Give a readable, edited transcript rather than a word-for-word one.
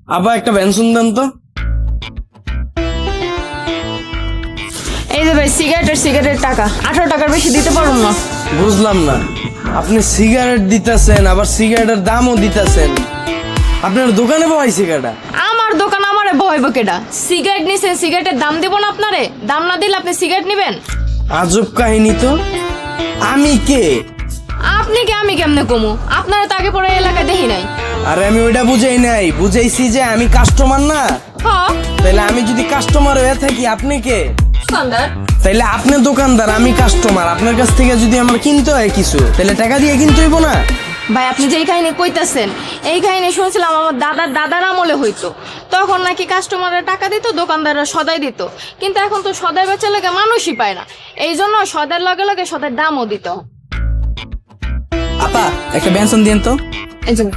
আবার একটা পেনশন দেন তো। এই যে ভাই সিগারেটের টাকা 18 টাকার বেশি দিতে পারুম না। বুঝলাম না, আপনি সিগারেট দিতেছেন আবার সিগারেটের দামও দিতেছেন। আপনার দোকানে পাই সিগারেট? আমার দোকান আমারে বহাইব কেডা? সিগারেট নিছেন, সিগারেটের দাম দেব না আপনারে? দাম না দিলে আপনি সিগারেট নিবেন? আজব কাহিনী তো। আমি কে? আপনি কি আমি কেমনে কমু? আপনারা তো আগে পরে এলাকায় দেখি নাই। আরে আমি ওইটা বুঝাই নাই, বুঝাইছি যে আমি কাস্টমার না। হ্যাঁ তাইলে আমি যদি কাস্টমার হয়ে থাকি, আপনি কে? দোকানদার। তাইলে আপনি দোকানদার, আমি কাস্টমার। আপনার কাছ থেকে যদি আমার কিনতে হয় কিছু, তাহলে টাকা দিয়ে কিনতে হইব না? ভাই আপনি যেই কাহিনী কইতাছেন, এই কাহিনী শুনছিলাম আমার দাদার আমলে হইতো। তখন নাকি কাস্টমাররা টাকা দিত, দোকানদাররা সদাই দিত। কিন্তু এখন তো সদাই বেচার লাগে মানুষই পায় না, এই জন্য সদার লগে লগে সদার দামও দিত। আপা একটা বেনসন দিন তো। এই জন্য